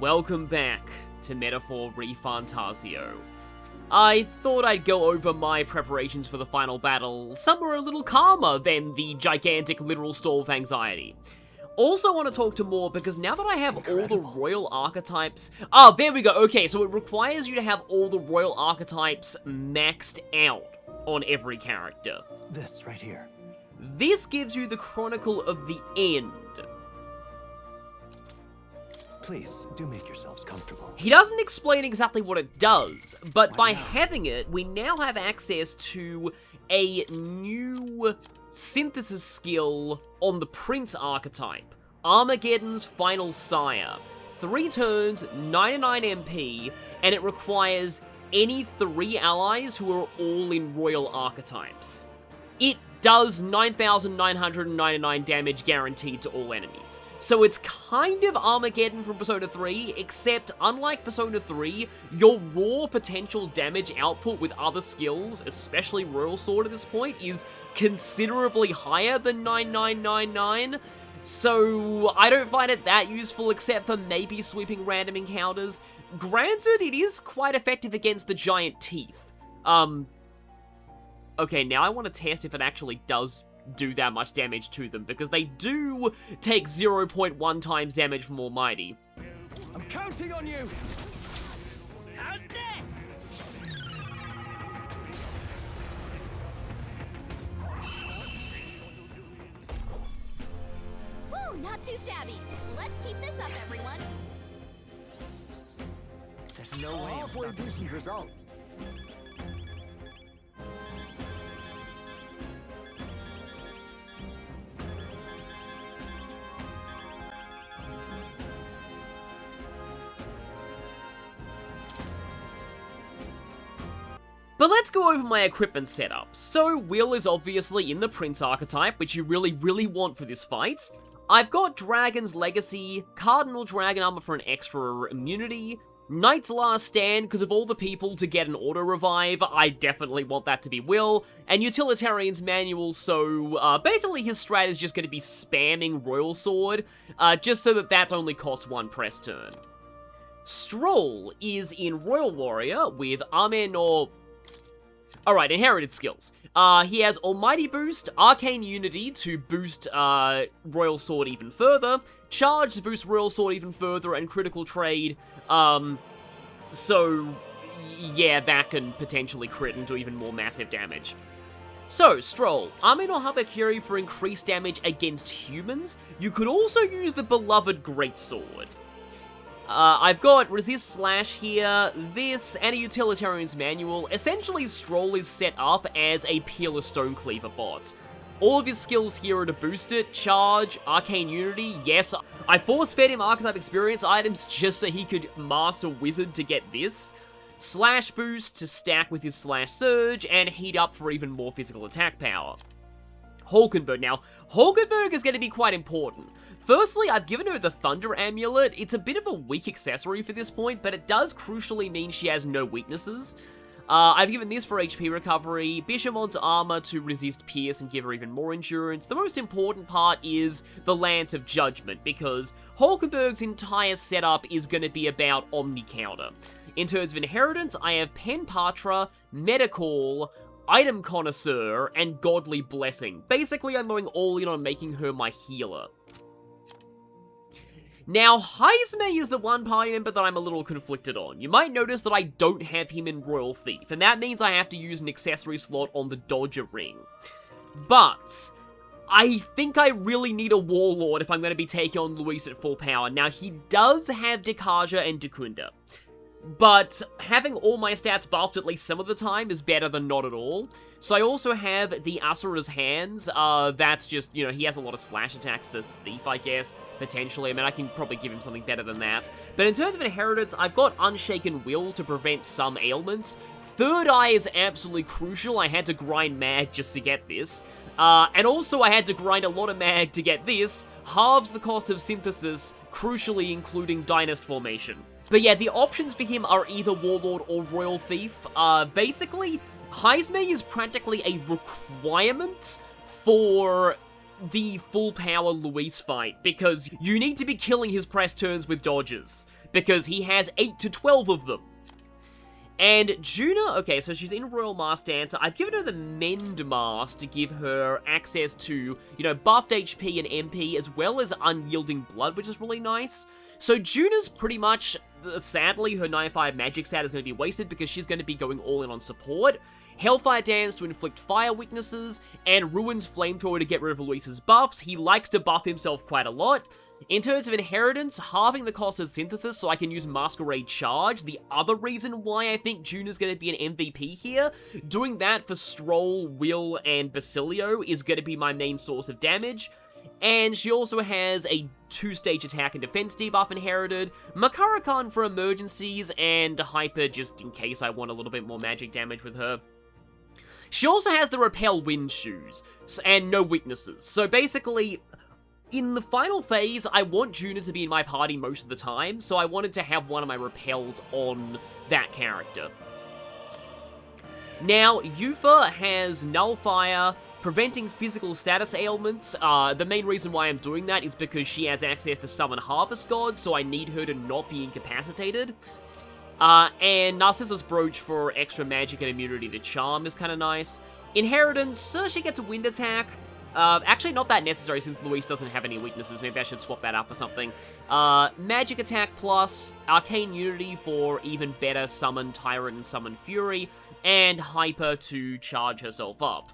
Welcome back to Metaphor ReFantazio. I thought I'd go over my preparations for the final battle somewhere a little calmer than the gigantic literal storm of anxiety. Also want to talk to more because now that I have all the royal archetypes... Oh, there we go, okay, so it requires you to have all the royal archetypes maxed out on every character. This right here. This gives you the Chronicle of the End. Please, do make yourselves comfortable. He doesn't explain exactly what it does, but by having it, we now have access to a new synthesis skill on the Prince archetype, Armageddon's Final Sire. 3 turns, 99 MP, and it requires any 3 allies who are all in royal archetypes. It does 9,999 damage guaranteed to all enemies. So it's kind of Armageddon from Persona 3, except unlike Persona 3, your raw potential damage output with other skills, especially Royal Sword at this point, is considerably higher than 9,999. So I don't find it that useful except for maybe sweeping random encounters. Granted, it is quite effective against the giant teeth. Okay, now I want to test if it actually does do that much damage to them, because they do take 0.1 times damage from Almighty. I'm counting on you! How's this? Woo, not too shabby. Let's keep this up, everyone. There's no way of stopping decent result. But let's go over my equipment setup. So, Will is obviously in the Prince archetype, which you really want for this fight. I've got Dragon's Legacy, Cardinal Dragon Armor for an extra immunity, Knight's Last Stand, because of all the people to get an auto-revive, I definitely want that to be Will, and Utilitarian's Manual, so basically his strat is just going to be spamming Royal Sword, just so that only costs 1 press turn. Stroll is in Royal Warrior with Amenor... Alright, inherited skills. He has Almighty Boost, Arcane Unity to boost Royal Sword even further, Charge to boost Royal Sword even further, and Critical Trade. So, yeah, that can potentially crit and do even more massive damage. So, Stroll, Amenor Habakiri for increased damage against humans. You could also use the beloved Greatsword. I've got Resist Slash here, this, and a Utilitarian's Manual. Essentially, Stroll is set up as a Peerless Stonecleaver bot. All of his skills here are to boost it, Charge, Arcane Unity, yes, I force-fed him Archetype Experience items just so he could master Wizard to get this, Slash Boost to stack with his Slash Surge, and Heat Up for even more physical attack power. Hulkenberg. Now, Hulkenberg is going to be quite important. Firstly, I've given her the Thunder Amulet. It's a bit of a weak accessory for this point, but it does crucially mean she has no weaknesses. I've given this for HP recovery, Bishamon's armor to resist Pierce and give her even more endurance. The most important part is the Lance of Judgment, because Hulkenberg's entire setup is going to be about Omni Counter. In terms of inheritance, I have Pen Patra, Metacall, Item Connoisseur, and Godly Blessing. Basically, I'm going all in on making her my healer. Now, Heisme is the one party member that I'm a little conflicted on. You might notice that I don't have him in Royal Thief, and that means I have to use an accessory slot on the Dodger Ring. But I think I really need a Warlord if I'm going to be taking on Louis at full power. Now, he does have Dekaja and Dekunda, but having all my stats buffed at least some of the time is better than not at all. So I also have the Asura's Hands. That's just, you know, he has a lot of slash attacks as Thief, I guess, potentially. I mean, I can probably give him something better than that. But in terms of inheritance, I've got Unshaken Will to prevent some ailments. Third Eye is absolutely crucial. I had to grind mag just to get this. And also I had to grind a lot of mag to get this. Halves the cost of synthesis, crucially including Dynast Formation. But yeah, the options for him are either Warlord or Royal Thief. Basically, Heisme is practically a requirement for the full power Luis fight, because you need to be killing his press turns with dodges, because he has 8 to 12 of them. And Juna, okay, so she's in Royal Mask Dancer. I've given her the Mend Mask to give her access to, you know, buffed HP and MP, as well as Unyielding Blood, which is really nice. So Juna's pretty much, sadly, her 9-5 magic stat is going to be wasted because she's going to be going all in on support. Hellfire Dance to inflict fire weaknesses, and Ruin's Flamethrower to get rid of Luis's buffs. He likes to buff himself quite a lot. In terms of inheritance, halving the cost of synthesis so I can use Masquerade Charge. The other reason why I think Juna's going to be an MVP here, doing that for Stroll, Will, and Basilio is going to be my main source of damage. And she also has a 2-stage attack and defense debuff inherited, Makarakan for emergencies, and Hyper just in case I want a little bit more magic damage with her. She also has the Repel Wind Shoes, and no weaknesses. So basically, in the final phase, I want Juna to be in my party most of the time, so I wanted to have one of my repels on that character. Now, Yufa has Nullfire, preventing physical status ailments. The main reason why I'm doing that is because she has access to Summon Harvest Gods, so I need her to not be incapacitated. And Narcissus Brooch for extra magic and immunity to charm is kind of nice. Inheritance, she gets a wind attack. Actually, not that necessary since Louis doesn't have any weaknesses. Maybe I should swap that out for something. Magic attack plus, Arcane Unity for even better Summon Tyrant and Summon Fury, and Hyper to charge herself up.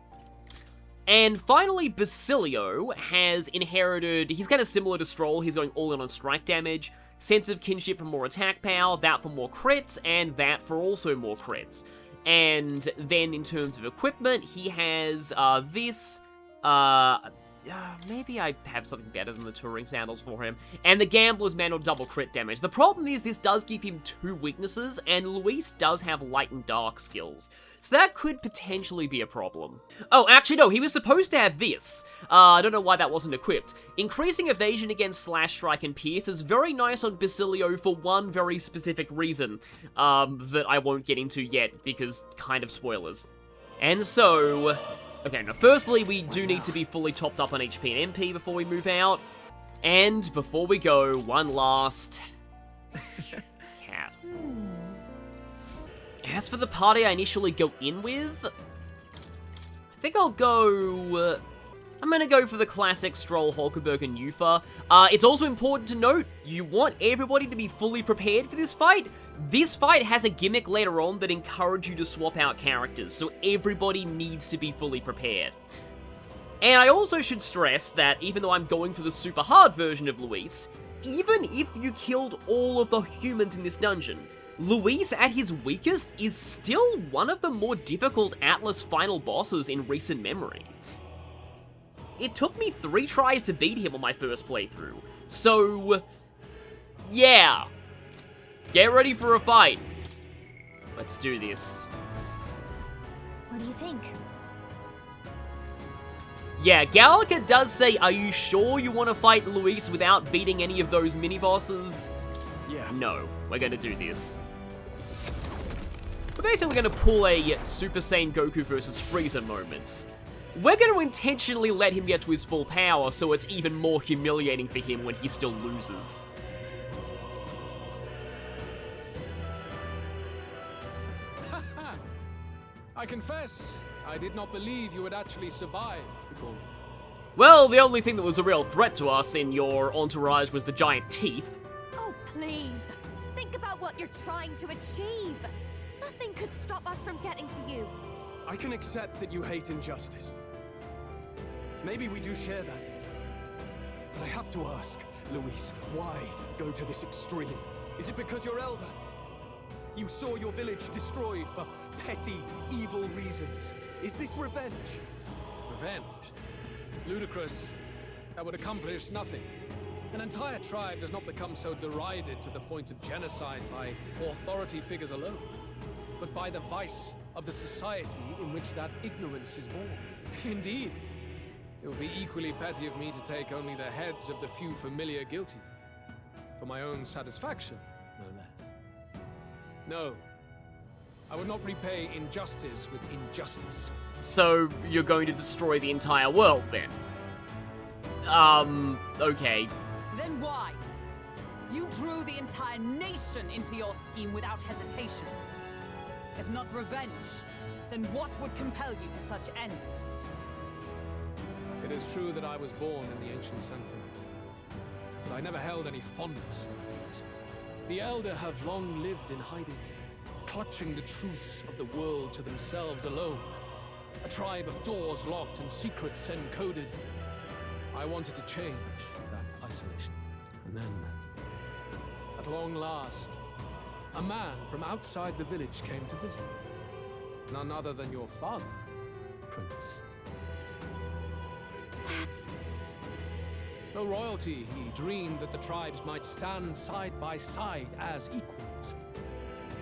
And finally, Basilio has inherited, he's kind of similar to Stroll, he's going all in on strike damage, Sense of Kinship for more attack power, that for more crits, and that for also more crits. And then in terms of equipment, he has this, maybe I have something better than the Touring Sandals for him. And the Gambler's Manual double crit damage. The problem is this does give him 2 weaknesses, and Luis does have Light and Dark skills. So that could potentially be a problem. Oh, actually no, he was supposed to have this. I don't know why that wasn't equipped. Increasing evasion against Slash, Strike, and Pierce is very nice on Basilio for one very specific reason, that I won't get into yet, because kind of spoilers. And so, okay, now firstly, we do need to be fully topped up on HP and MP before we move out. And before we go, one last cat. As for the party I initially go in with, I think I'll go, I'm gonna go for the classic Stroll, Hulkenberg, and Yufa. It's also important to note, you want everybody to be fully prepared for this fight. This fight has a gimmick later on that encourages you to swap out characters, so everybody needs to be fully prepared. And I also should stress that even though I'm going for the super hard version of Luis, even if you killed all of the humans in this dungeon, Luis at his weakest is still one of the more difficult Atlas final bosses in recent memory. It took me 3 tries to beat him on my first playthrough, so yeah, get ready for a fight. Let's do this. What do you think? Yeah, Gallica does say, are you sure you want to fight Luis without beating any of those mini-bosses? Yeah. No, we're gonna do this. We're basically gonna pull a Super Saiyan Goku versus Frieza moments. We're gonna intentionally let him get to his full power so it's even more humiliating for him when he still loses. I confess, I did not believe you would actually survive the Gauntlet. Well, the only thing that was a real threat to us in your entourage was the giant teeth. Oh, please. Think about what you're trying to achieve. Nothing could stop us from getting to you. I can accept that you hate injustice. Maybe we do share that. But I have to ask, Luis, why go to this extreme? Is it because you're elder? You saw your village destroyed for petty, evil reasons. Is this revenge? Revenge? Ludicrous. That would accomplish nothing. An entire tribe does not become so derided to the point of genocide by authority figures alone, but by the vice of the society in which that ignorance is born. Indeed, it would be equally petty of me to take only the heads of the few familiar guilty, for my own satisfaction, no less. No, I would not repay injustice with injustice. So, you're going to destroy the entire world, then? Okay. Then why? You drew the entire nation into your scheme without hesitation. If not revenge, then what would compel you to such ends? It is true that I was born in the ancient sanctum, but I never held any fondness for it. The Elder have long lived in hiding, clutching the truths of the world to themselves alone. A tribe of doors locked and secrets encoded. I wanted to change that isolation. And then, at long last, a man from outside the village came to visit. None other than your father, Prince. That's... Though royalty, he dreamed that the tribes might stand side by side as equals.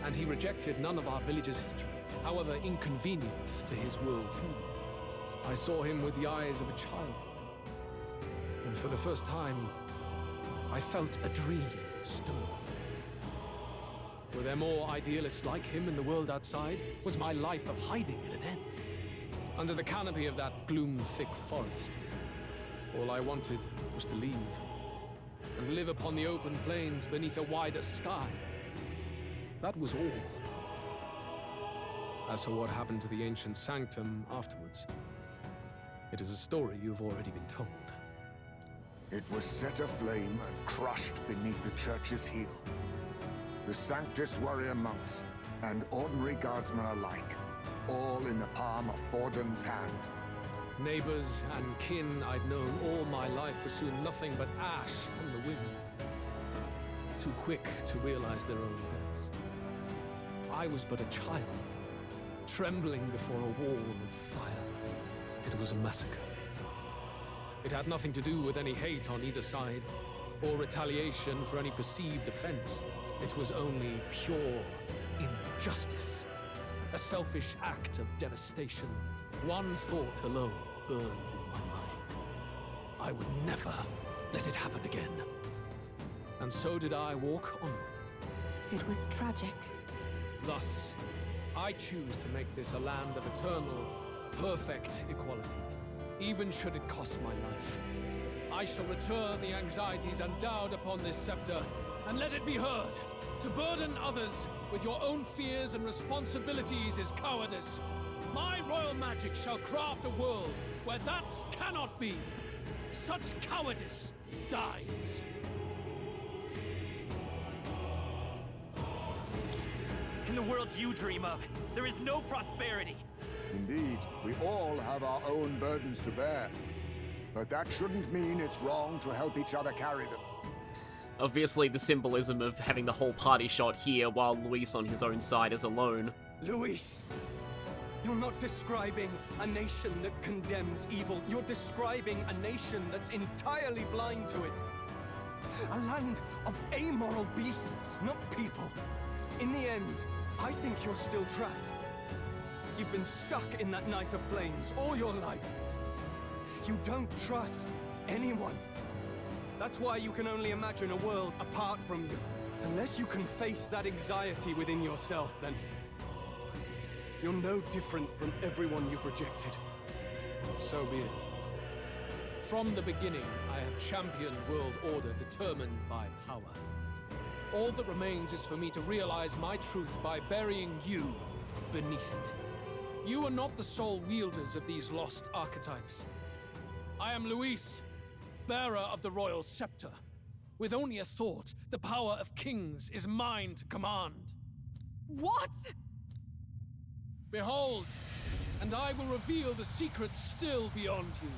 And he rejected none of our village's history, however inconvenient to his worldview. I saw him with the eyes of a child. And for the first time, I felt a dream stir. Were there more idealists like him in the world outside? Was my life of hiding at an end? Under the canopy of that gloom-thick forest, all I wanted was to leave and live upon the open plains beneath a wider sky. That was all. As for what happened to the ancient sanctum afterwards, it is a story you've already been told. It was set aflame and crushed beneath the church's heel. The Sanctist warrior monks and ordinary guardsmen alike, all in the palm of Forden's hand. Neighbors and kin I'd known all my life were soon nothing but ash on the wind. Too quick to realize their own deaths. I was but a child, trembling before a wall of fire. It was a massacre. It had nothing to do with any hate on either side, or retaliation for any perceived offense. It was only pure injustice. A selfish act of devastation. One thought alone burned in my mind. I would never let it happen again. And so did I walk onward. It was tragic. Thus, I choose to make this a land of eternal, perfect equality, even should it cost my life. I shall return the anxieties endowed upon this scepter, and let it be heard. To burden others with your own fears and responsibilities is cowardice. My royal magic shall craft a world where that cannot be. Such cowardice dies. In the worlds you dream of, there is no prosperity. Indeed, we all have our own burdens to bear. But that shouldn't mean it's wrong to help each other carry them. Obviously, the symbolism of having the whole party shot here while Luis on his own side is alone. Louis, you're not describing a nation that condemns evil. You're describing a nation that's entirely blind to it. A land of amoral beasts, not people. In the end, I think you're still trapped. You've been stuck in that night of flames all your life. You don't trust anyone. That's why you can only imagine a world apart from you. Unless you can face that anxiety within yourself, then you're no different from everyone you've rejected. So be it. From the beginning, I have championed world order determined by power. All that remains is for me to realize my truth by burying you beneath it. You are not the sole wielders of these lost archetypes. I am Louis, bearer of the royal scepter. With only a thought, the power of kings is mine to command. What? Behold, and I will reveal the secrets still beyond you.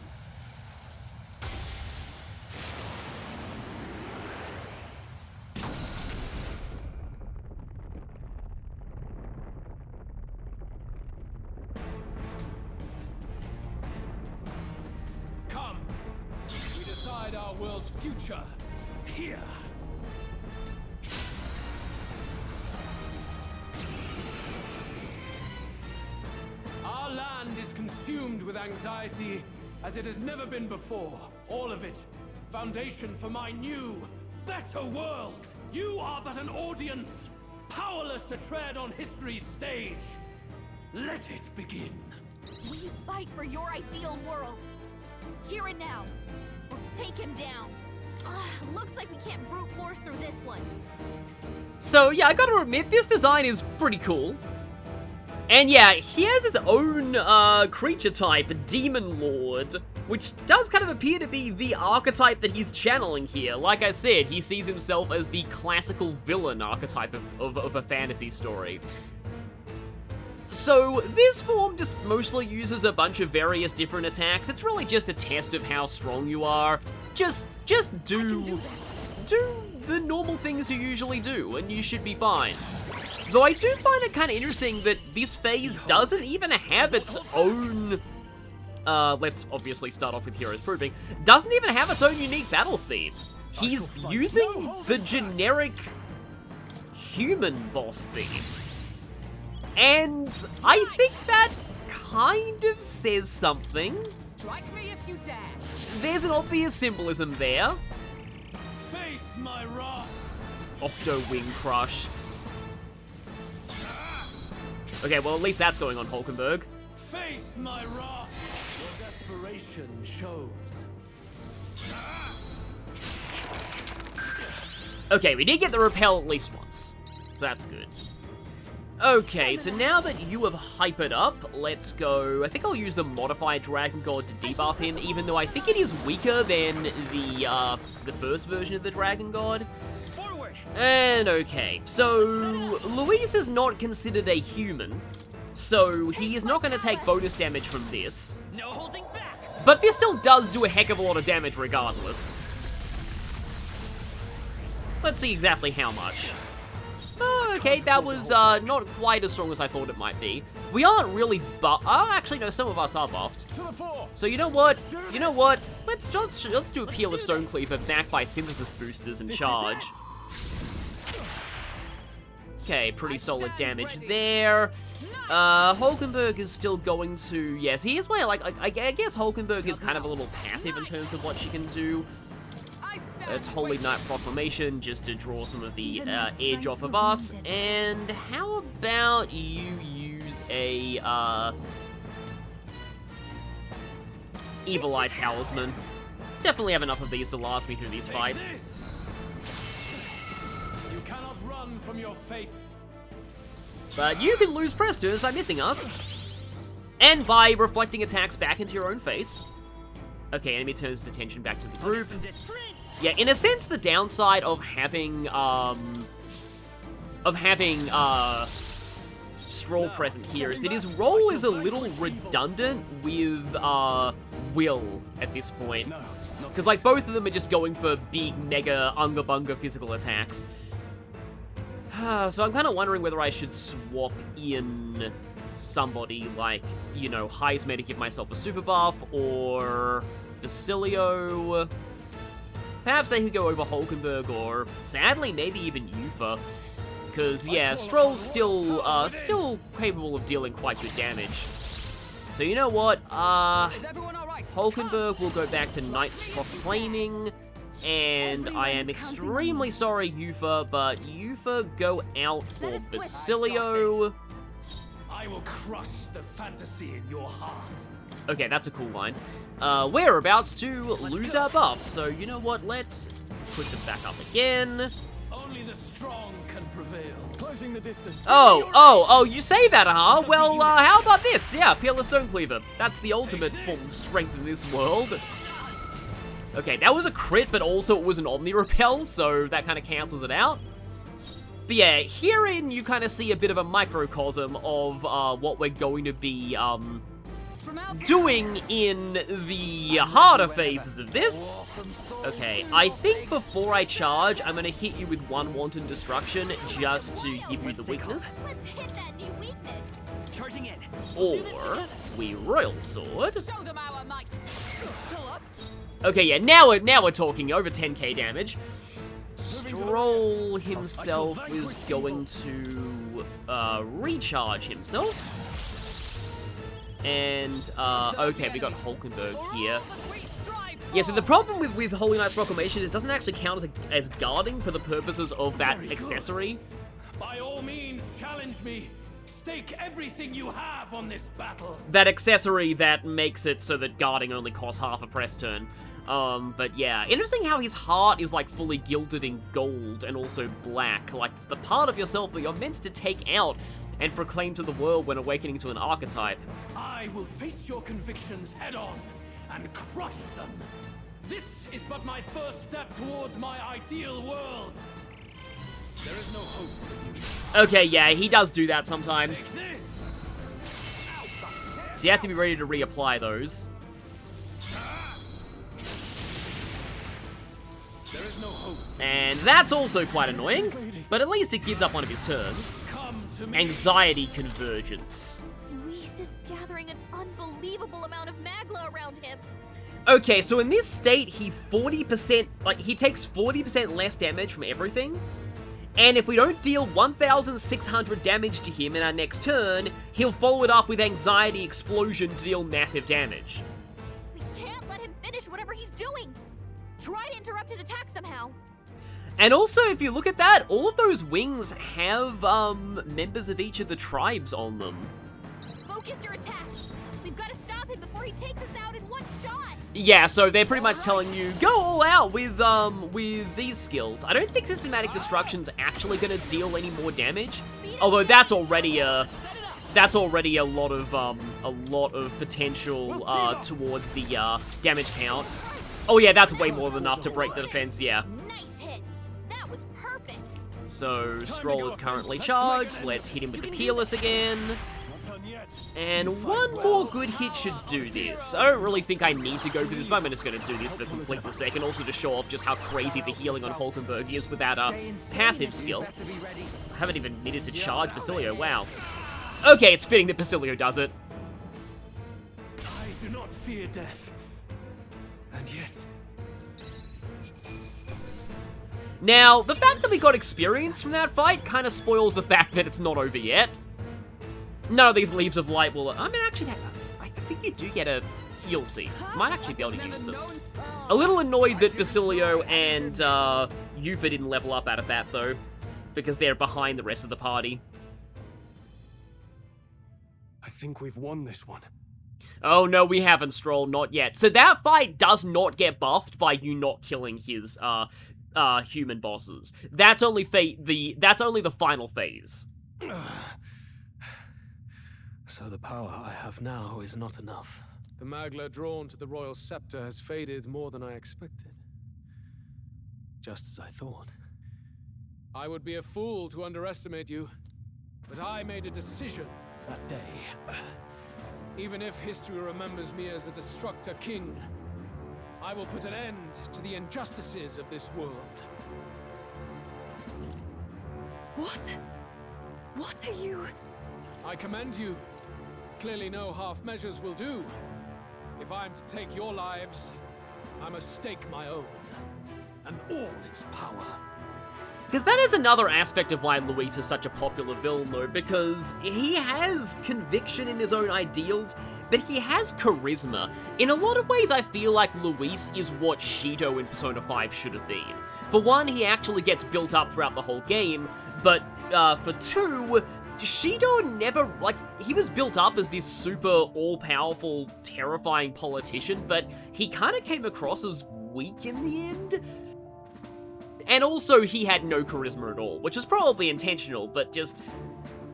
Come, we decide our world's future here. Our land is consumed with anxiety as it has never been before. All of it, foundation for my new, better world. You are but an audience, powerless to tread on history's stage. Let it begin. We fight for your ideal world. Here and now. Or Take him down. Looks like we can't brute force through this one. So yeah, I gotta admit, this design is pretty cool. And yeah, he has his own creature type, Demon Lord, which does kind of appear to be the archetype that he's channeling here. Like I said, he sees himself as the classical villain archetype of a fantasy story. So this form just mostly uses a bunch of various different attacks. It's really just a test of how strong you are. Just do the normal things you usually do, and you should be fine. Though I do find it kind of interesting that this phase doesn't even have its own... let's obviously start off with Heroes Proving. Doesn't even have its own unique battle theme. He's using the generic human boss theme. And I think that kind of says something. Strike me if you dare. There's an obvious symbolism there. Face my wrath. Octo Wing Crush. Okay, well, at least that's going on Hulkenberg. Face my wrath. Your desperation shows. Okay, we did get the repel at least once, so that's good. Okay, so now that you have hypered up, let's go... I think I'll use the Modified Dragon God to debuff him, even though I think it is weaker than the first version of the Dragon God. Forward. And okay, so Louis is not considered a human, so he is not going to take bonus damage from this. No holding back. But this still does do a heck of a lot of damage regardless. Let's see exactly how much. Oh, okay, that was not quite as strong as I thought it might be. We aren't really actually, no, some of us are buffed. So you know what? Let's do a Peerless Stonecleaver backed by Synthesis Boosters and charge. Okay, pretty solid damage there. Hulkenberg is still going to... Yes, he is my, I guess Hulkenberg is kind of a little passive in terms of what she can do. It's Holy Knight Proclamation, just to draw some of the edge off of us. And how about you use a Evil Eye Talisman? Definitely have enough of these to last me through these fights. You cannot run from your fate. But you can lose press turns by missing us. And by reflecting attacks back into your own face. Okay, enemy turns his attention back to the group. Yeah, in a sense, the downside of having Stroll present here is that his role is a little redundant with Will at this point. Because, like, both of them are just going for big, mega, unga-bunga physical attacks. So I'm kind of wondering whether I should swap in somebody like, you know, Heisman to give myself a super buff, or Basilio. Perhaps they could go over Hulkenberg, or sadly, maybe even Yufa. Because, yeah, Stroll's still capable of dealing quite good damage. So you know what? Hulkenberg will go back to Knights Proclaiming, and I am extremely sorry, Yufa, but Yufa, go out for Basilio. I will crush the fantasy in your heart. Okay, that's a cool line. We're about to lose our buff, so you know what? Let's put them back up again. Only the strong can prevail. Closing the distance. Oh, you say that, huh? Well, how about this? Yeah, Peerless Stonecleaver. That's the ultimate form of strength in this world. Okay, that was a crit, but also it was an Omni Repel, so that kind of cancels it out. But yeah, herein you kind of see a bit of a microcosm of what we're going to be doing in the harder phases of this. Okay, I think before I charge, I'm going to hit you with one Wanton Destruction just to give you the weakness. Let's hit that new weakness. Charging in. Or we Royal Sword. Show them our might. Still up? Okay, yeah, now we're talking over 10k damage. Stroll himself is going to recharge himself. And, okay, we got Hulkenberg here. Yeah, so the problem with Holy Knight's Proclamation is it doesn't actually count as guarding for the purposes of that accessory. By all means, challenge me. Stake everything you have on this battle. That accessory that makes it so that guarding only costs half a press turn. But yeah, interesting how his heart is like fully gilded in gold and also black. Like it's the part of yourself that you're meant to take out and proclaim to the world when awakening to an archetype. I will face your convictions head on and crush them. This is but my first step towards my ideal world. There is no hope for you. Okay, yeah, he does do that sometimes. Take this. So you have to be ready to reapply those. There is no hope. And that's also quite annoying, but at least it gives up one of his turns. Come to me. Anxiety convergence. Luis is gathering an unbelievable amount of magla around him. Okay, so in this state, he takes 40% less damage from everything. And if we don't deal 1,600 damage to him in our next turn, he'll follow it up with Anxiety Explosion to deal massive damage. We can't let him finish whatever he's doing. Try to interrupt his attack somehow. And also, if you look at that, all of those wings have, members of each of the tribes on them. Focus your attack. We've got to stop him before he takes us out in one shot. Yeah, so they're pretty much telling you, go all out with these skills. I don't think Systematic Destruction's actually gonna deal any more damage. Although that's already a lot of potential, towards the, damage count. Oh yeah, that's way more than enough to break the defense, yeah. Nice hit. That was perfect. So, Stroll is currently charged. Let's hit him with the Peerless again. And one more good hit should do this. I don't really think I need to go for this, but I'm just going to do this for complete the second, also to show off just how crazy the healing on Hulkenberg is with that passive skill. I haven't even needed to charge Basilio, wow. Okay, it's fitting that Basilio does it. I do not fear death. And yet... Now, the fact that we got experience from that fight kind of spoils the fact that it's not over yet. None of these Leaves of Light will... I mean, actually, I think you do get a... You'll see. Might actually be able to use them. A little annoyed that Basilio and Yufa didn't level up out of that, though, because they're behind the rest of the party. I think we've won this one. Oh, no, we haven't, Stroll, not yet. So that fight does not get buffed by you not killing his human bosses. That's only the final phase. So the power I have now is not enough. The magla drawn to the royal scepter has faded more than I expected. Just as I thought. I would be a fool to underestimate you, but I made a decision that day. Even if history remembers me as a destructor king, I will put an end to the injustices of this world. What? What are you... I commend you. Clearly no half measures will do. If I am to take your lives, I must stake my own, and all its power. Because that is another aspect of why Luis is such a popular villain, though, because he has conviction in his own ideals, but he has charisma. In a lot of ways, I feel like Luis is what Shido in Persona 5 should have been. For one, he actually gets built up throughout the whole game, but for two, Shido never, he was built up as this super all-powerful, terrifying politician, but he kind of came across as weak in the end. And also, he had no charisma at all, which is probably intentional, but just...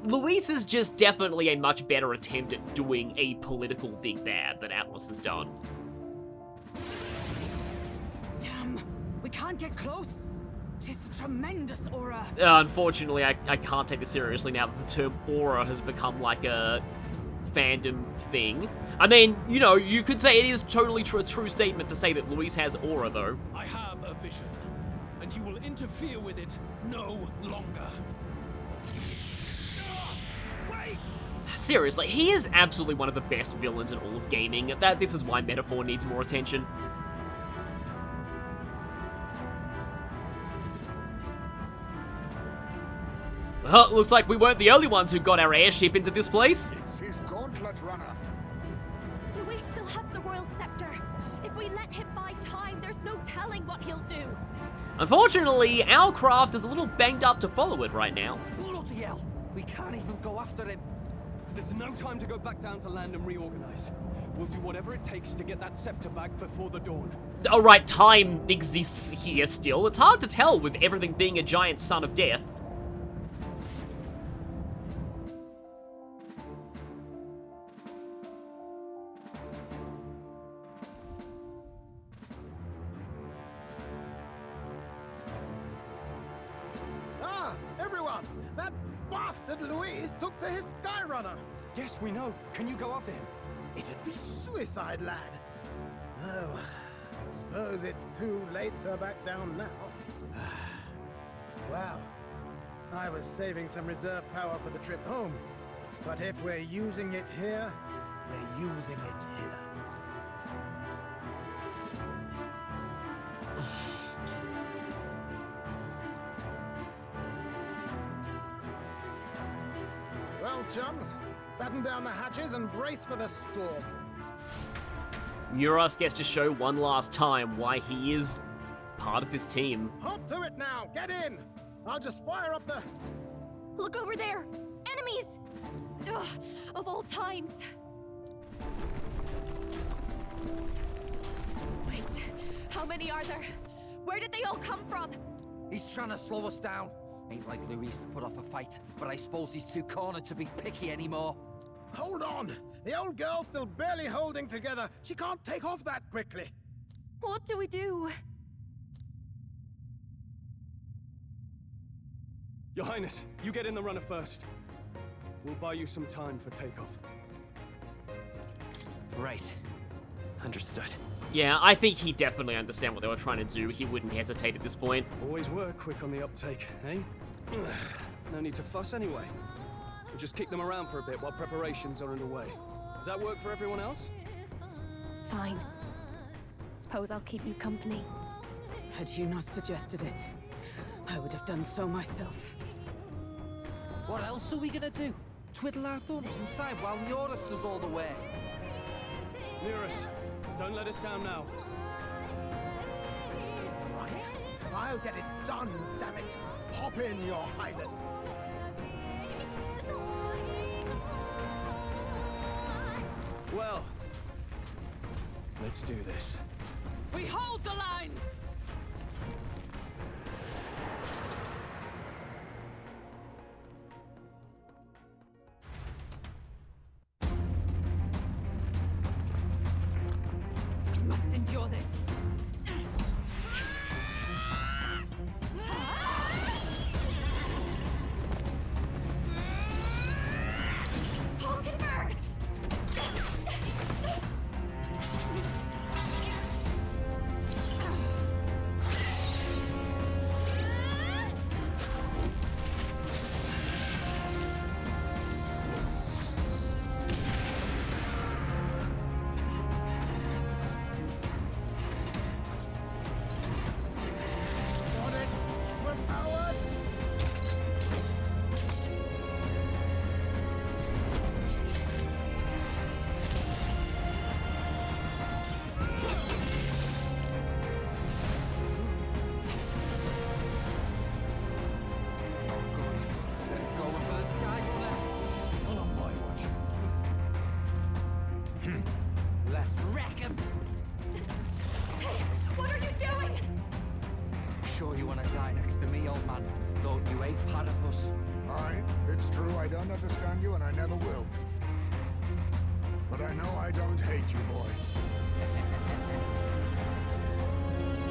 Luis is just definitely a much better attempt at doing a political big bad than Atlas has done. Damn, we can't get close. Tis a tremendous aura. Unfortunately, I can't take this seriously now that the term aura has become like a fandom thing. I mean, you know, you could say it is totally a true statement to say that Luis has aura, though. I have a vision, and you will interfere with it no longer. Wait! Seriously, he is absolutely one of the best villains in all of gaming. This is why Metaphor needs more attention. Well, looks like we weren't the only ones who got our airship into this place. It's his gauntlet runner. Luis still has the royal scepter. If we let him buy time, there's no telling what he'll do. Unfortunately, our craft is a little banged up to follow it right now. Bloody hell! We can't even go after him. There's no time to go back down to land and reorganize. We'll do whatever it takes to get that scepter back before the dawn. Alright, time exists here still. It's hard to tell with everything being a giant son of death. Ah, everyone! That bastard Louis took to his Skyrunner! Yes, we know. Can you go after him? It'd be suicide, lad. Oh, suppose it's too late to back down now. Well, I was saving some reserve power for the trip home. But if we're using it here, we're using it here. Well, chums, batten down the hatches and brace for the storm. Muras gets to show one last time why he is part of this team. Hop to it now! Get in! I'll just fire up the... Look over there! Enemies! Ugh, of all times! Wait, how many are there? Where did they all come from? He's trying to slow us down. Ain't like Louis to put off a fight, but I suppose he's too cornered to be picky anymore. Hold on! The old girl's still barely holding together. She can't take off that quickly. What do we do? Your Highness, you get in the runner first. We'll buy you some time for takeoff. Right. Understood. Yeah, I think he definitely understand what they were trying to do. He wouldn't hesitate at this point. Always were quick on the uptake, eh? No need to fuss anyway. We'll just kick them around for a bit while preparations are underway. Does that work for everyone else? Fine. Suppose I'll keep you company. Had you not suggested it, I would have done so myself. What else are we gonna do? Twiddle our thumbs inside while Muras does all the work? Muras, don't let us down now. Right. I'll get it done, damn it! Hop in, Your Highness! Well, let's do this. We hold the line! We must endure this. Hulkenberg! On it! We're powered! Going for the Skyrunner. On my watch. Let's wreck him. Hey, what are you doing? Sure you wanna die next to me, old man? Thought you ate platypus. It's true I don't understand you and I never will. But I know I don't hate you, boy.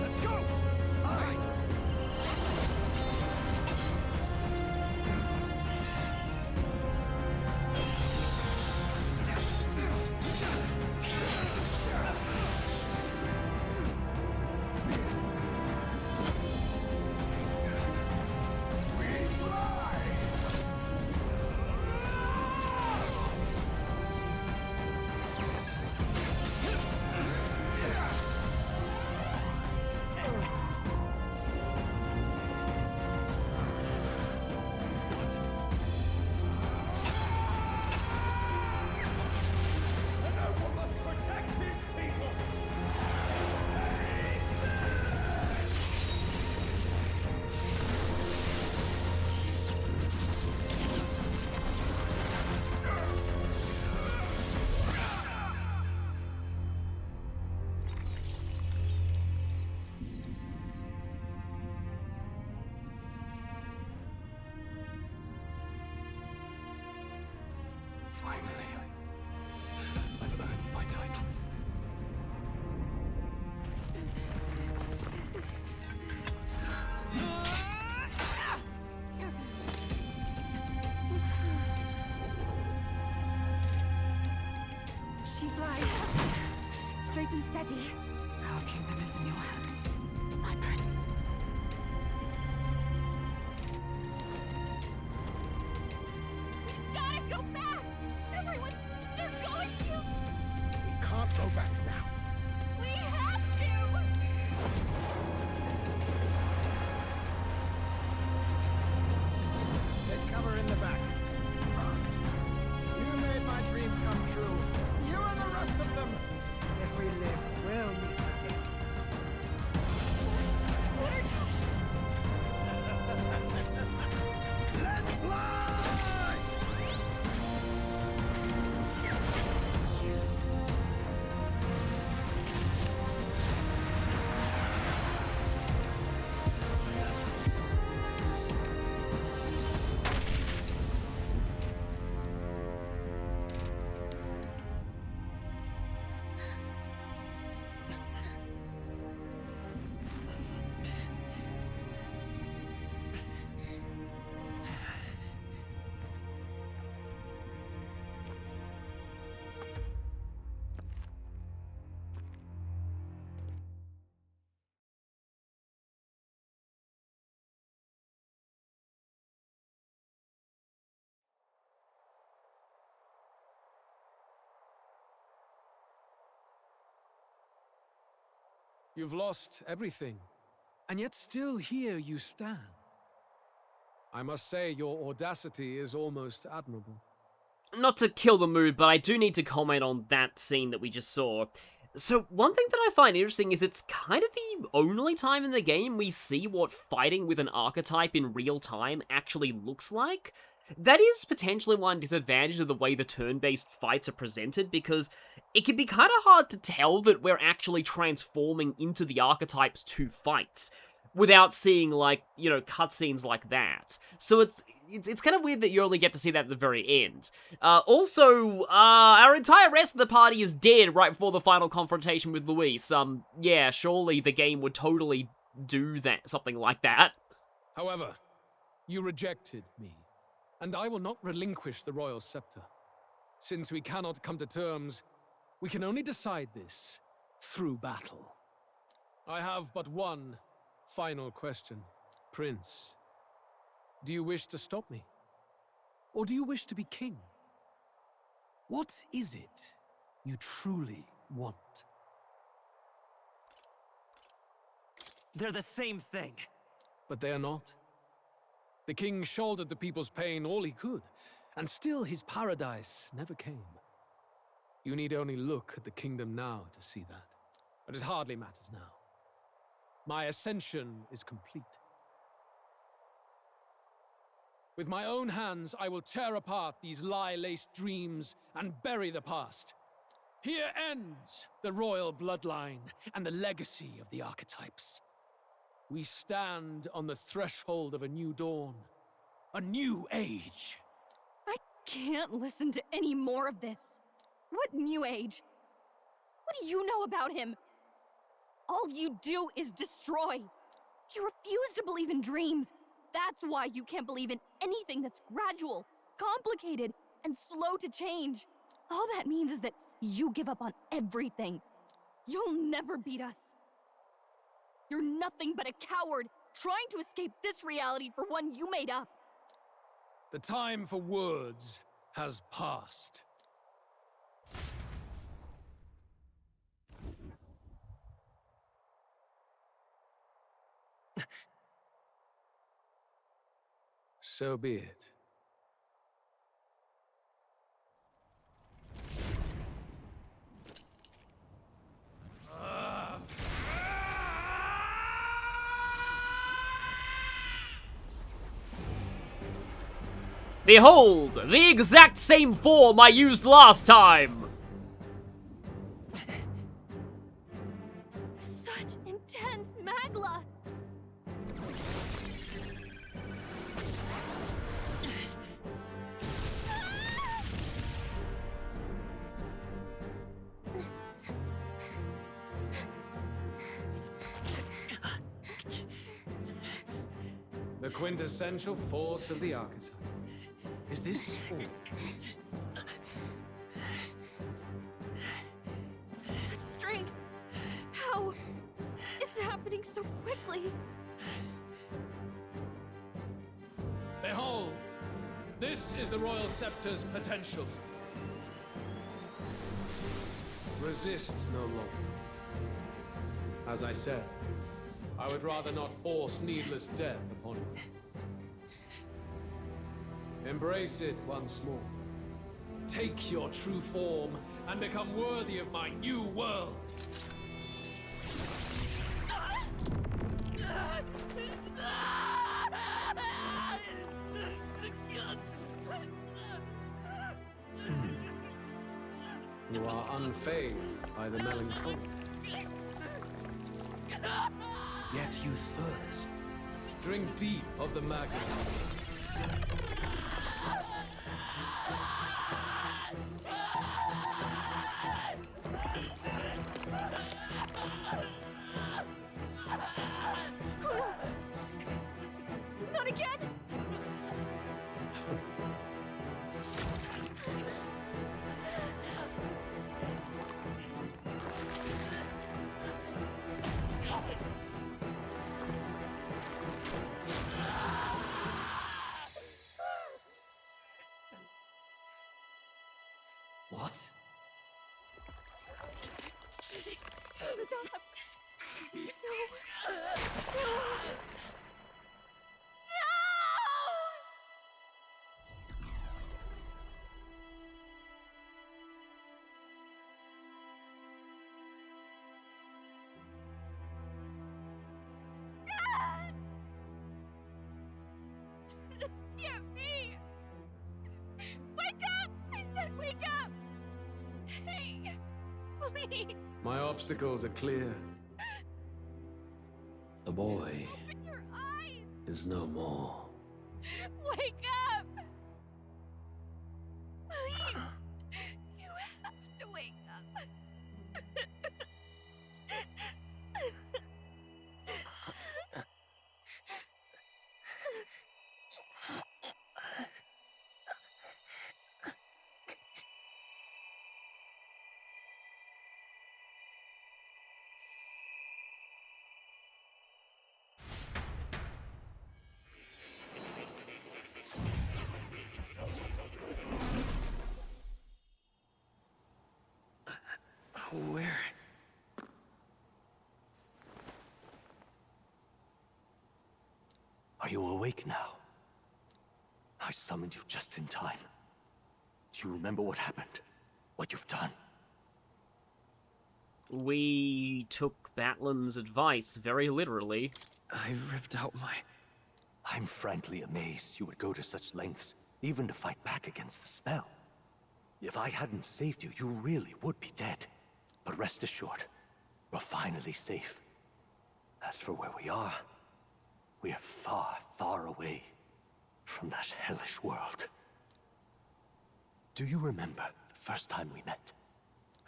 Let's go! Aye. straight and steady. Our kingdom is in your hands, my prince. We gotta go back! Everyone, they're going to... We can't go back now. We have to! Take cover in the back. You made my dreams come true. You and the rest of them. If we live, we'll meet again. What are you... Let's fly! You've lost everything, and yet still here you stand. I must say, your audacity is almost admirable. Not to kill the mood, but I do need to comment on that scene that we just saw. So, one thing that I find interesting is it's kind of the only time in the game we see what fighting with an archetype in real time actually looks like. That is potentially one disadvantage of the way the turn-based fights are presented, because it can be kind of hard to tell that we're actually transforming into the archetypes to fight, without seeing, like, you know, cutscenes like that. So it's kind of weird that you only get to see that at the very end. Also, our entire rest of the party is dead right before the final confrontation with Louis. Yeah, surely the game would totally do that, something like that. However, you rejected me, and I will not relinquish the royal scepter. Since we cannot come to terms, we can only decide this through battle. I have but one final question. Prince, do you wish to stop me? Or do you wish to be king? What is it you truly want? They're the same thing. But they are not. The king shouldered the people's pain all he could, and still his paradise never came. You need only look at the kingdom now to see that. But it hardly matters now. My ascension is complete. With my own hands, I will tear apart these lie-laced dreams and bury the past. Here ends the royal bloodline and the legacy of the archetypes. We stand on the threshold of a new dawn, a new age. I can't listen to any more of this. What new age? What do you know about him? All you do is destroy. You refuse to believe in dreams. That's why you can't believe in anything that's gradual, complicated, and slow to change. All that means is that you give up on everything. You'll never beat us. You're nothing but a coward, trying to escape this reality for one you made up. The time for words has passed. So be it. Behold, the exact same form I used last time! Such intense magla! The quintessential force of the archetype. Is this all? Such strength! moving so quickly. Behold, this is the Royal Scepter's potential. Resist no longer. As I said, I would rather not force needless death upon you. Embrace it once more. Take your true form and become worthy of my new world. You are unfazed by the melancholy. Yet you thirst. Drink deep of the magma. Not again! What? Stop! No! No! Just get me! Wake up! I said wake up! Hey, please! My obstacles are clear. The boy Open your eyes! is no more. Wake up! Please! You have to wake up. Where? Are you awake now? I summoned you just in time. Do you remember what happened? What you've done? We took Batlin's advice very literally. I ripped out my... I'm frankly amazed you would go to such lengths, even to fight back against the spell. If I hadn't saved you, you really would be dead. But rest assured, we're finally safe. As for where we are far, far away from that hellish world. Do you remember the first time we met?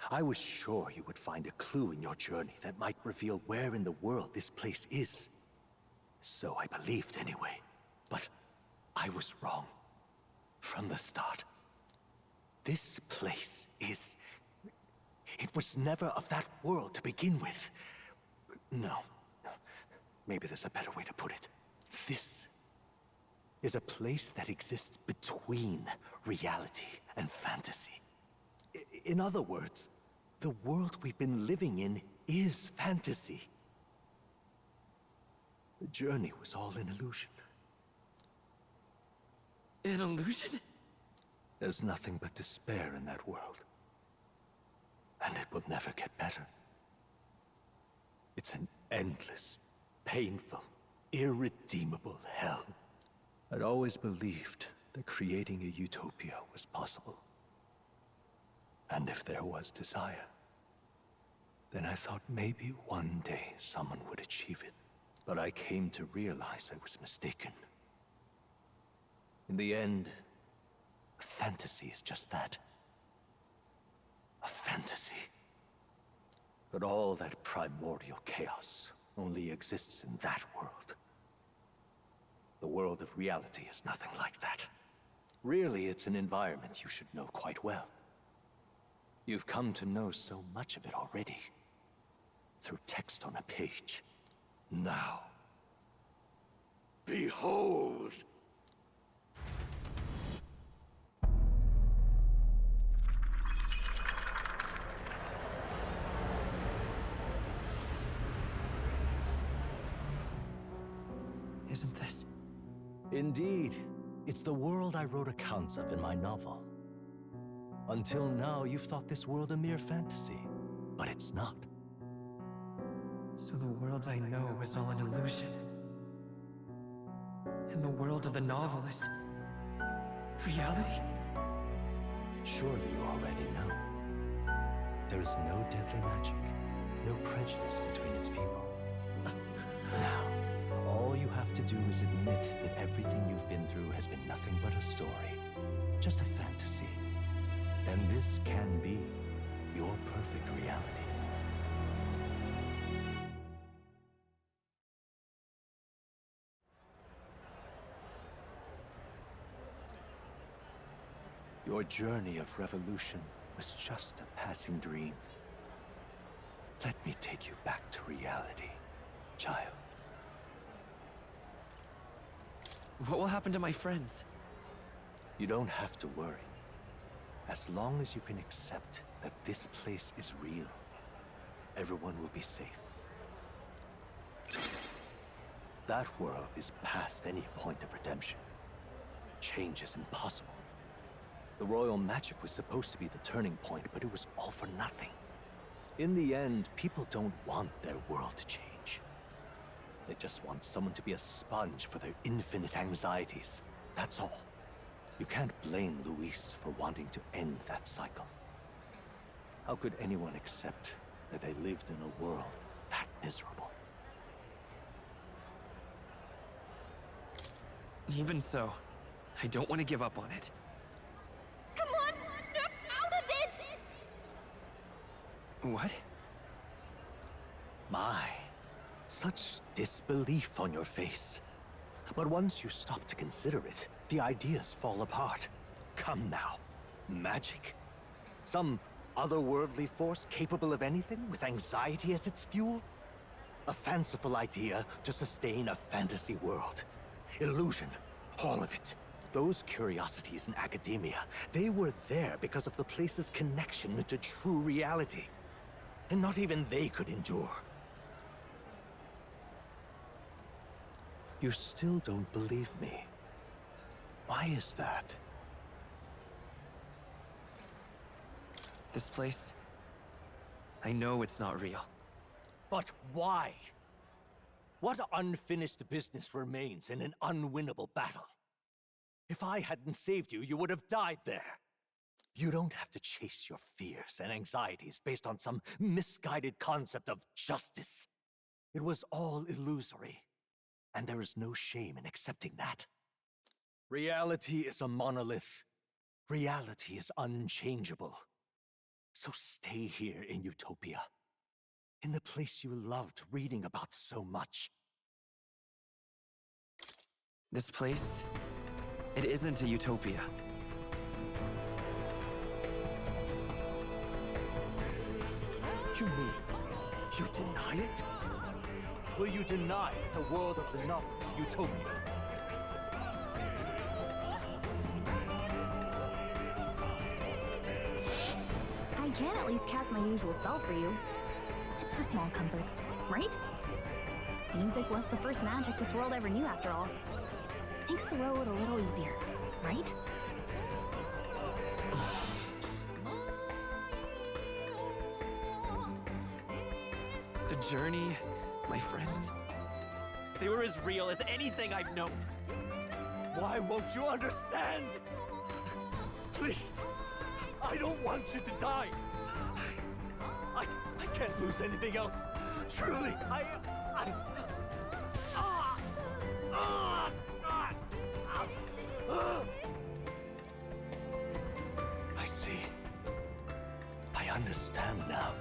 I was sure you would find a clue in your journey that might reveal where in the world this place is. So I believed anyway. But I was wrong. From the start. This place is... It was never of that world to begin with. No. Maybe there's a better way to put it. This is a place that exists between reality and fantasy. In other words, the world we've been living in is fantasy. The journey was all an illusion. An illusion? There's nothing but despair in that world. And it will never get better. It's an endless, painful, irredeemable hell. I'd always believed that creating a utopia was possible. And if there was desire, then I thought maybe one day someone would achieve it. But I came to realize I was mistaken. In the end, a fantasy is just that. A fantasy. But all that primordial chaos only exists in that world. The world of reality is nothing like that. Really, it's an environment you should know quite well. You've come to know so much of it already. Through text on a page. Now, behold! Isn't this? Indeed. It's the world I wrote accounts of in my novel. Until now, you've thought this world a mere fantasy, but it's not. So the world I know is all an illusion. And the world of the novel is reality? Surely you already know. There is no deadly magic, no prejudice between its people. Now, all you have to do is admit that everything you've been through has been nothing but a story, just a fantasy. Then this can be your perfect reality. Your journey of revolution was just a passing dream. Let me take you back to reality, child. What will happen to my friends? You don't have to worry. As long as you can accept that this place is real, everyone will be safe. That world is past any point of redemption. Change is impossible. The royal magic was supposed to be the turning point, but it was all for nothing. In the end, people don't want their world to change. They just want someone to be a sponge for their infinite anxieties. That's all. You can't blame Louis for wanting to end that cycle. How could anyone accept that they lived in a world that miserable? Even so, I don't want to give up on it. Come on, snap out of it! What? My, such disbelief on your face. But once you stop to consider it, the ideas fall apart. Come now. Magic? Some otherworldly force capable of anything with anxiety as its fuel? A fanciful idea to sustain a fantasy world. Illusion. All of it. Those curiosities in academia, they were there because of the place's connection to true reality. And not even they could endure. You still don't believe me. Why is that? This place... I know it's not real. But why? What unfinished business remains in an unwinnable battle? If I hadn't saved you, you would have died there. You don't have to chase your fears and anxieties based on some misguided concept of justice. It was all illusory. And there is no shame in accepting that. Reality is a monolith. Reality is unchangeable. So stay here in Utopia. In the place you loved reading about so much. This place... it isn't a utopia. You mean, you deny it? Will you deny that the world of the novel is a utopia? I can at least cast my usual spell for you. It's the small comforts, right? Music was the first magic this world ever knew, after all. Makes the road a little easier, right? The journey, my friends... they were as real as anything I've known. Why won't you understand? Please, I don't want you to die. I can't lose anything else. Truly, I see. I understand now.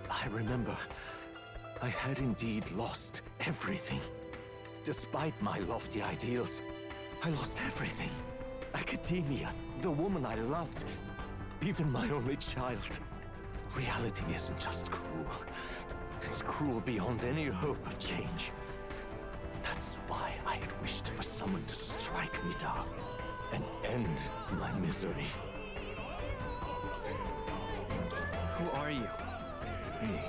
I remember. I had indeed lost everything. Despite my lofty ideals, I lost everything. Academia, the woman I loved, even my only child. Reality isn't just cruel. It's cruel beyond any hope of change. That's why I had wished for someone to strike me down and end my misery. Who are you? Me.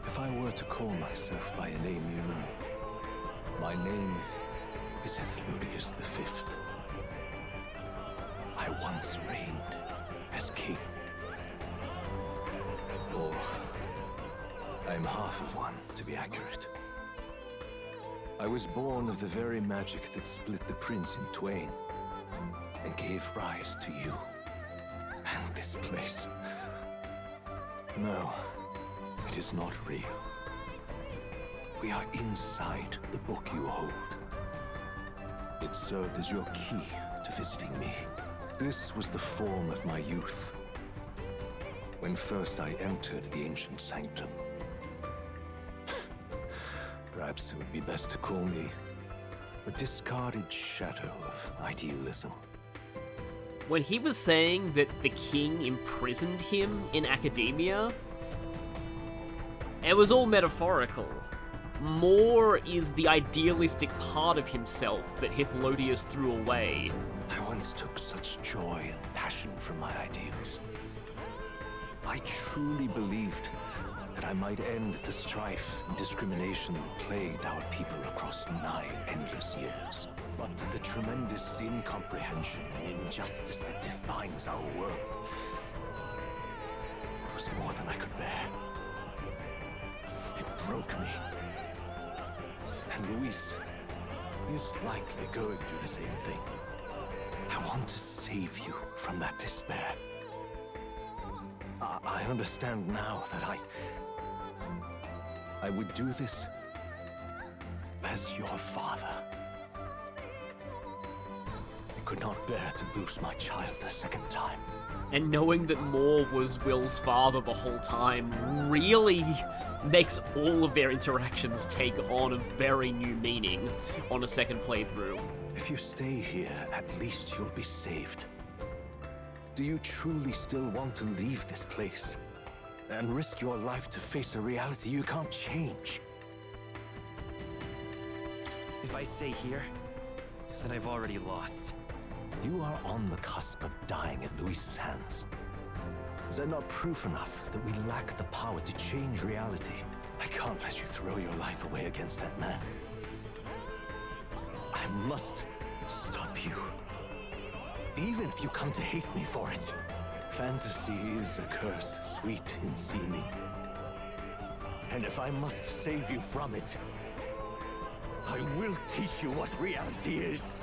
If I were to call myself by a name you know, my name is Louis V. I once reigned as king. Or I'm half of one, to be accurate. I was born of the very magic that split the prince in twain and gave rise to you and this place. No, it is not real. We are inside the book you hold. It served as your key to visiting me. This was the form of my youth, when first I entered the ancient sanctum. Perhaps it would be best to call me a discarded shadow of idealism. When he was saying that the king imprisoned him in academia, it was all metaphorical. More is the idealistic part of himself that Hythlodius threw away. I once took such joy and passion from my ideals. I truly believed that I might end the strife and discrimination that plagued our people across 9 endless years. But the tremendous incomprehension and injustice that defines our world was more than I could bear. It broke me. And Louis is likely going through the same thing. I want to save you from that despair. I understand now that I would do this as your father. I could not bear to lose my child a second time. And knowing that Moore was Will's father the whole time really makes all of their interactions take on a very new meaning on a second playthrough. If you stay here, at least you'll be saved. Do you truly still want to leave this place and risk your life to face a reality you can't change? If I stay here, then I've already lost. You are on the cusp of dying at Louis's hands. Is that not proof enough that we lack the power to change reality? I can't let you throw your life away against that man. I must stop you. Even if you come to hate me for it. Fantasy is a curse, sweet in seeming. And if I must save you from it, I will teach you what reality is.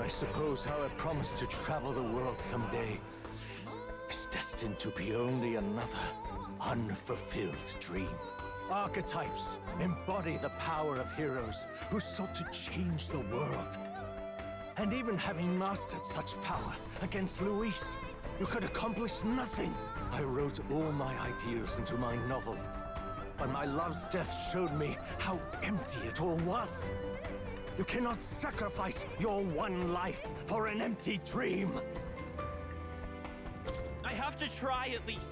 I suppose how I promised to travel the world someday is destined to be only another unfulfilled dream. Archetypes embody the power of heroes who sought to change the world. And even having mastered such power against Louis, you could accomplish nothing. I wrote all my ideals into my novel, but my love's death showed me how empty it all was. You cannot sacrifice your one life for an empty dream. I have to try at least.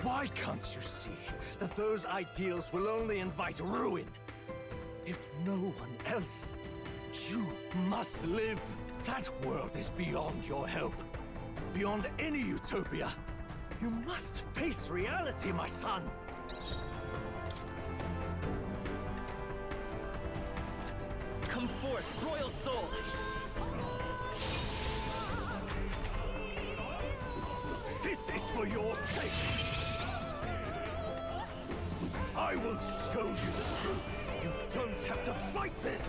Why can't you see that those ideals will only invite ruin? If no one else, you must live. That world is beyond your help. Beyond any utopia. You must face reality, my son. Come forth, royal soul! This is for your sake! I will show you the truth! You don't have to fight this!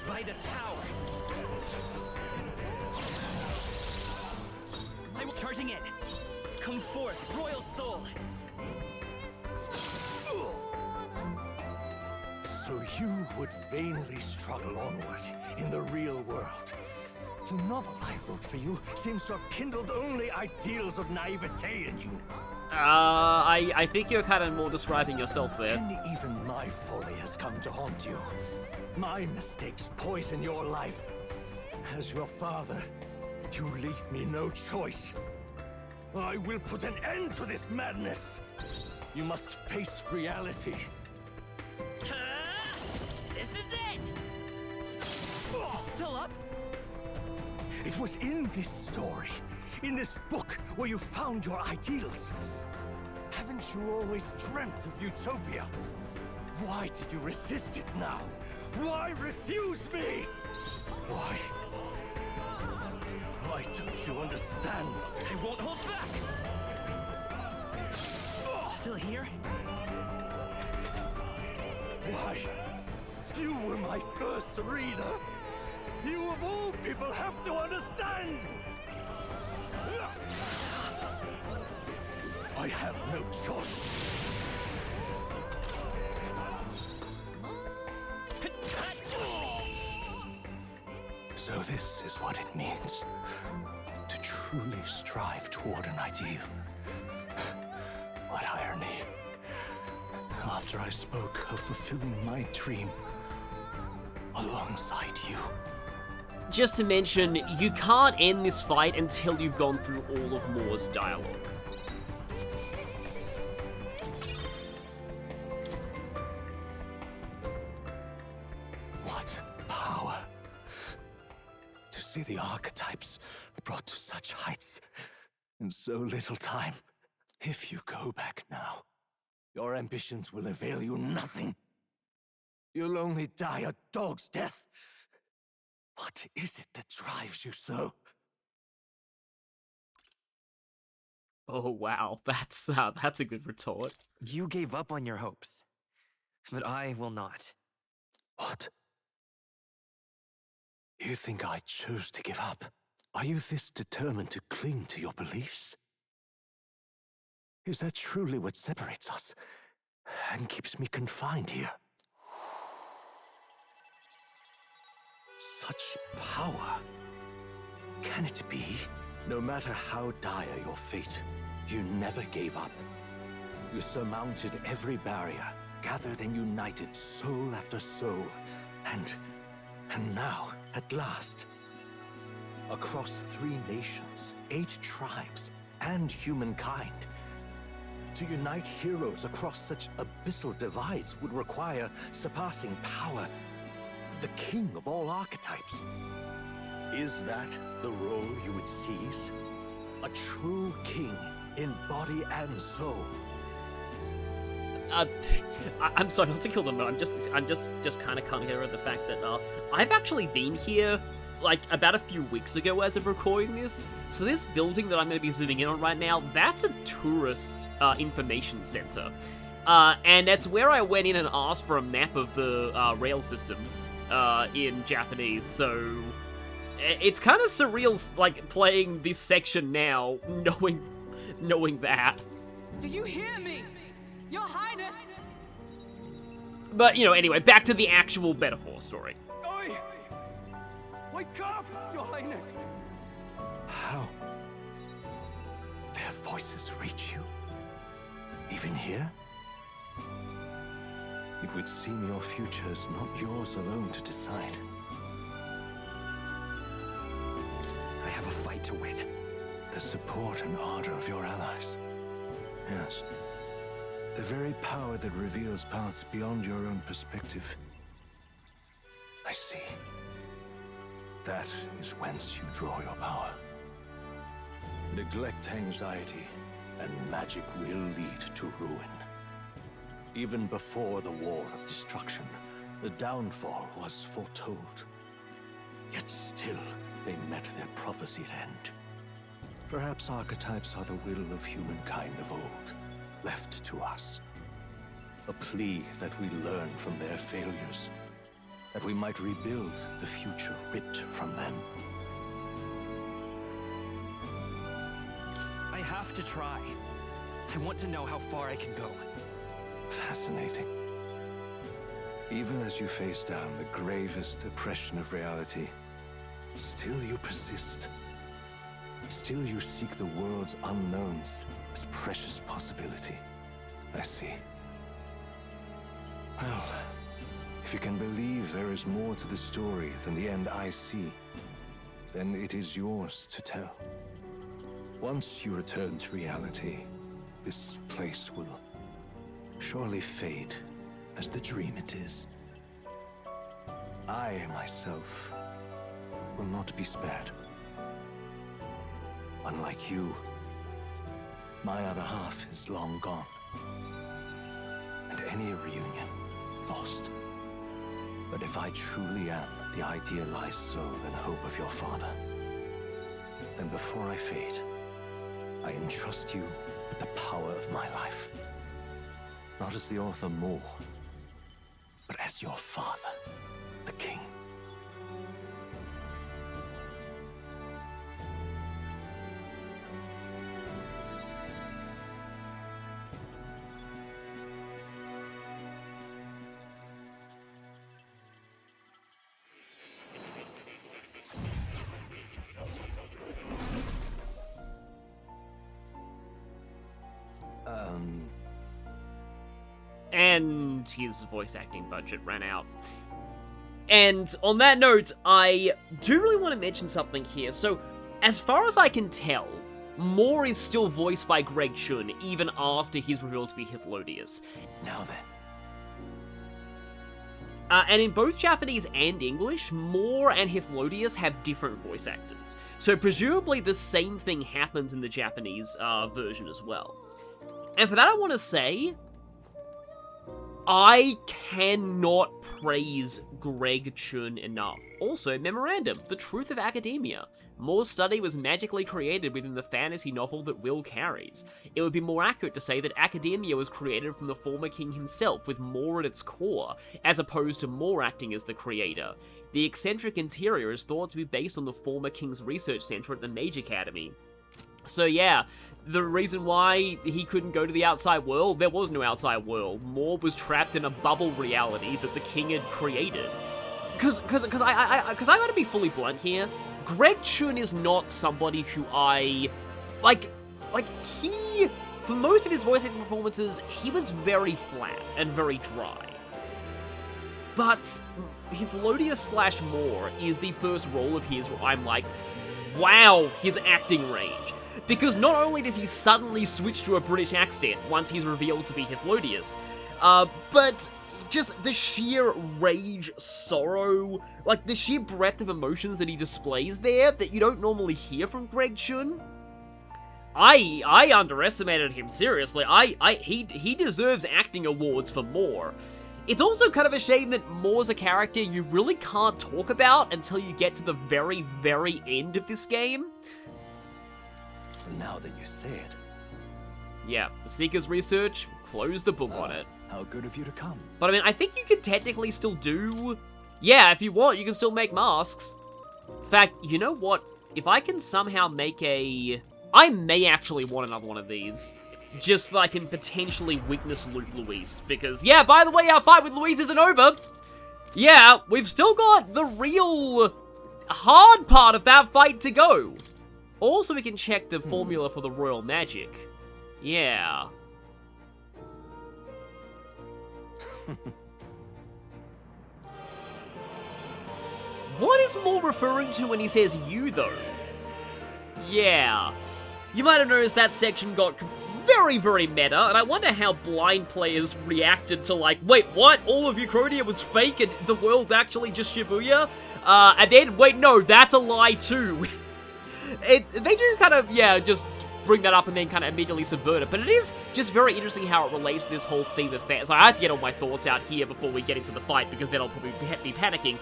By this power! I'm charging in! Come forth, royal soul! So you would vainly struggle onward in the real world. The novel I wrote for you seems to have kindled only ideals of naivete in you. I think you're kind of more describing yourself there. And even my folly has come to haunt you. My mistakes poison your life. As your father, you leave me no choice. I will put an end to this madness. You must face reality. This is it! Still up? It was in this story, in this book, where you found your ideals. Haven't you always dreamt of utopia? Why did you resist it now? Why refuse me? Why? Why don't you understand? I won't hold back! Still here? Why? You were my first reader. You of all people have to understand! I have no choice. So this is what it means to truly strive toward an ideal. What irony. After I spoke of fulfilling my dream alongside you. Just to mention, you can't end this fight until you've gone through all of Moore's dialogue. What power! To see the archetypes brought to such heights in so little time. If you go back now, your ambitions will avail you nothing. You'll only die a dog's death. What is it that drives you so? Oh wow, that's a good retort. You gave up on your hopes, but I will not. What? You think I chose to give up? Are you this determined to cling to your beliefs? Is that truly what separates us and keeps me confined here? Such power. Can it be? No matter how dire your fate, you never gave up. You surmounted every barrier, gathered and united soul after soul, and now, at last, across 3 nations, 8 tribes, and humankind, to unite heroes across such abyssal divides would require surpassing power. The king of all archetypes. Is that the role you would seize? A true king in body and soul. I'm sorry not to kill them, but I'm just kind of coming over the fact that I've actually been here like about a few weeks ago as of recording this. So this building that I'm going to be zooming in on right now, that's a tourist information center, and that's where I went in and asked for a map of the rail system in Japanese. So it's kind of surreal, like playing this section now, knowing that. Do you hear me? Your Highness! But, you know, anyway, back to the actual metaphor story. Oi! Wake up, Your Highness! How? Their voices reach you? Even here? It would seem your future is not yours alone to decide. I have a fight to win. The support and ardor of your allies. Yes. The very power that reveals paths beyond your own perspective. I see. That is whence you draw your power. Neglect anxiety, and magic will lead to ruin. Even before the War of Destruction, the downfall was foretold. Yet still, they met their prophesied end. Perhaps archetypes are the will of humankind of old, left to us. A plea that we learn from their failures, that we might rebuild the future ripped from them. I have to try. I want to know how far I can go. Fascinating. Even as you face down the gravest oppression of reality, still you persist. Still you seek the world's unknowns as precious possibility. I see. Well, if you can believe there is more to the story than the end I see, then it is yours to tell. Once you return to reality, this place will surely fade as the dream it is. I, myself, will not be spared. Unlike you, my other half is long gone. And any reunion, lost. But if I truly am the idealized soul and hope of your father, then before I fade, I entrust you with the power of my life. Not as the author more, but as your father, the king. And his voice acting budget ran out. And on that note, I do really want to mention something here. So, as far as I can tell, Moore is still voiced by Greg Chun, even after he's revealed to be Hythlodius. Now then. And in both Japanese and English, Moore and Hythlodius have different voice actors. So presumably the same thing happens in the Japanese version as well. And for that I want to say, I cannot praise Greg Chun enough. Also, memorandum, The Truth of Academia. Moore's study was magically created within the fantasy novel that Will carries. It would be more accurate to say that Academia was created from the former king himself, with Moore at its core, as opposed to Moore acting as the creator. The eccentric interior is thought to be based on the former king's research center at the Mage Academy. So yeah, the reason why he couldn't go to the outside world, there was no outside world. Moore was trapped in a bubble reality that the king had created. Cause I gotta be fully blunt here. Greg Chun is not somebody who I, he, for most of his voice acting performances, he was very flat and very dry. But Hythlodius / Moore is the first role of his where I'm like, wow, his acting range. Because not only does he suddenly switch to a British accent once he's revealed to be Hythlodius, but just the sheer rage, sorrow, like the sheer breadth of emotions that he displays there that you don't normally hear from Greg Chun. I underestimated him, seriously. He deserves acting awards for Moore. It's also kind of a shame that Moore's a character you really can't talk about until you get to the very, very end of this game. Now that you say it. Yeah, the Seeker's research, close the book on it. How good of you to come. But I mean, I think you could technically still do... Yeah, if you want, you can still make masks. In fact, you know what? If I can somehow make a... I may actually want another one of these. Just so I can potentially weakness loot Louis. Because, yeah, by the way, our fight with Louis isn't over. Yeah, we've still got the real hard part of that fight to go. Also, we can check the formula for the Royal Magic. Yeah. What is Moore referring to when he says you, though? Yeah. You might have noticed that section got very, very meta, and I wonder how blind players reacted to, like, wait, what? All of Uchronia was fake and the world's actually just Shibuya? And then, wait, no, that's a lie too. They do kind of, yeah, just bring that up and then kind of immediately subvert it. But it is just very interesting how it relates to this whole theme of fantasy. So I have to get all my thoughts out here before we get into the fight, because then I'll probably be panicking.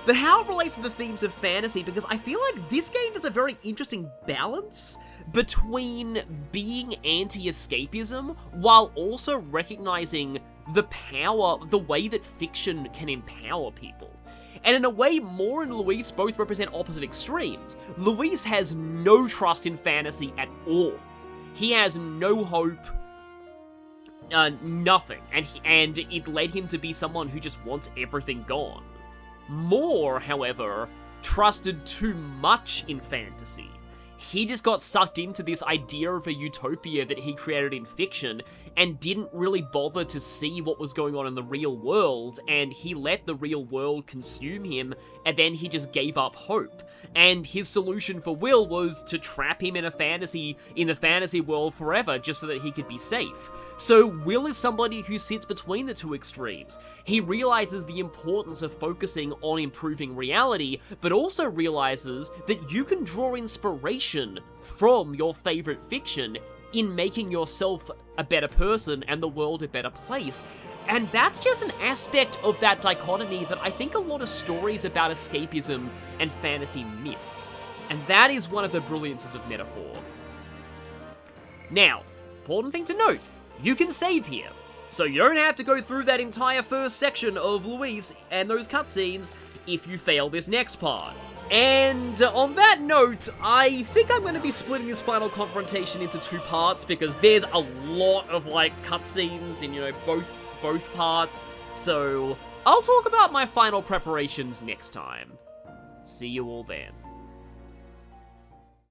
But how it relates to the themes of fantasy, because I feel like this game does a very interesting balance between being anti-escapism while also recognizing the power, the way that fiction can empower people. And in a way, Moore and Louis both represent opposite extremes. Louis has no trust in fantasy at all. He has no hope, nothing. And it led him to be someone who just wants everything gone. Moore, however, trusted too much in fantasy. he just got sucked into this idea of a utopia that he created in fiction and didn't really bother to see what was going on in the real world, and he let the real world consume him, and then he just gave up hope. And his solution for Will was to trap him in the fantasy world forever, just so that he could be safe. So Will is somebody who sits between the two extremes. He realizes the importance of focusing on improving reality, but also realizes that you can draw inspiration from your favorite fiction in making yourself a better person and the world a better place. And that's just an aspect of that dichotomy that I think a lot of stories about escapism and fantasy miss. And that is one of the brilliances of metaphor. Now, important thing to note, you can save here. So you don't have to go through that entire first section of Louis and those cutscenes if you fail this next part. And on that note, I think I'm going to be splitting this final confrontation into 2 parts because there's a lot of, like, cutscenes in, both parts. So I'll talk about my final preparations next time. See you all then.